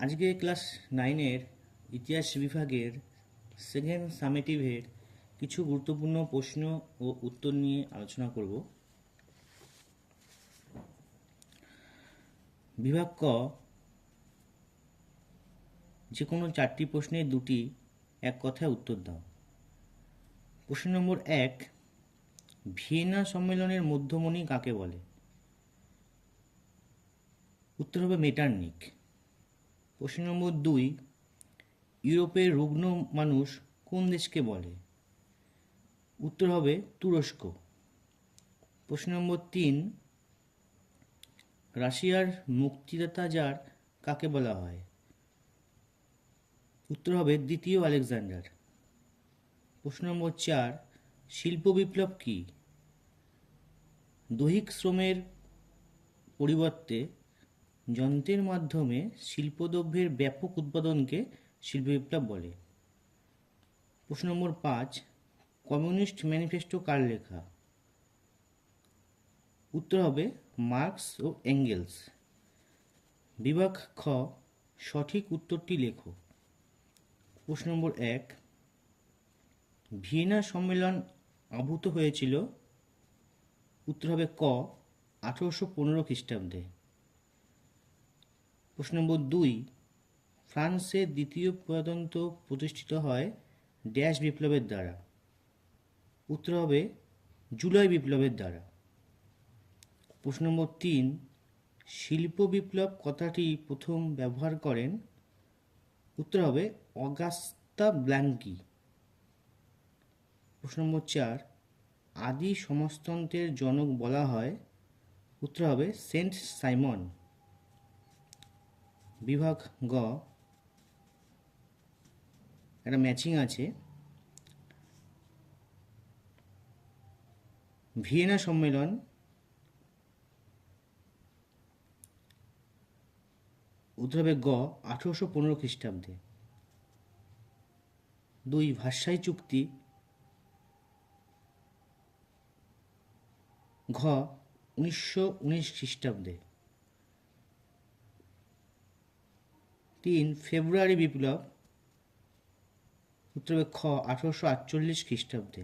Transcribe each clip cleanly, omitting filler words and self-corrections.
আজকে ক্লাস 9-এর ইতিহাস বিভাগের সেকেন্ড সামেটিভের কিছু গুরুত্বপূর্ণ প্রশ্ন ও উত্তর নিয়ে আলোচনা করব। বিভাগ ক, যে কোনো 4টি প্রশ্নের 2টি এক কথায় উত্তর দাও। প্রশ্ন নম্বর 1, ভিয়েনা সম্মেলনের মধ্যমণি কাকে বলে? উত্তর হবে মেটারনিক। প্রশ্ন নম্বর 2, ইউরোপের রুগ্ন মানুষ কোন দেশকে বলে? উত্তর হবে তুরস্ক। প্রশ্ন নম্বর 3, রাশিয়ার মুক্তিদাতা জার কাকে বলা হয়? উত্তর হবে দ্বিতীয় আলেকজান্ডার। প্রশ্ন নম্বর 4, শিল্প বিপ্লব কি? দৈহিক শ্রমের পরিবর্তে যন্ত্রের মাধ্যমে শিল্পদ্রব্যের ব্যাপক উৎপাদনকে শিল্প বিপ্লব বলে। প্রশ্ন নম্বর 5, কমিউনিস্ট ম্যানিফেস্টো কার লেখা? উত্তর হবে মার্কস ও এঙ্গেলস। বিভাগ খ, সঠিক উত্তরটি লেখো। প্রশ্ন নম্বর 1, ভিয়েনা সম্মেলন আহুত হয়েছিল? উত্তর হবে ক, 1815 খ্রিস্টাব্দে। প্রশ্ন নম্বর 2, ফ্রান্সের দ্বিতীয় প্রজাতন্ত্র প্রতিষ্ঠিত হয় ড্যাশ বিপ্লবের দ্বারা? উত্তর হবে জুলাই বিপ্লবের দ্বারা। প্রশ্ন নম্বর 3, শিল্প বিপ্লব কথাটি প্রথম ব্যবহার করেন? উত্তর হবে অগাস্তা ব্ল্যাঙ্কি। প্রশ্ন নম্বর 4, আদি সমাজতন্ত্রের জনক বলা হয়? উত্তর হবে সেন্ট সাইমন। বিভাগ গ, একটা ম্যাচিং আছে। ভিয়েনা সম্মেলন উত্তর হবে গ, 1815 খ্রিস্টাব্দে। 2, ভার্সাই চুক্তি? ঘ, 1919 খ্রিস্টাব্দে। 3, ফেব্রুয়ারি বিপ্লব? উত্তর হবে খ, 1848 খ্রিস্টাব্দে।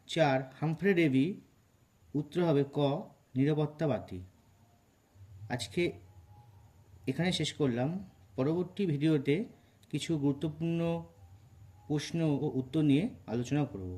4, হামফ্রে ডেভি? উত্তর হবে ক, নিরাপত্তাবাদী। আজকে এখানে শেষ করলাম। পরবর্তী ভিডিওতে কিছু গুরুত্বপূর্ণ প্রশ্ন ও উত্তর নিয়ে আলোচনা করব।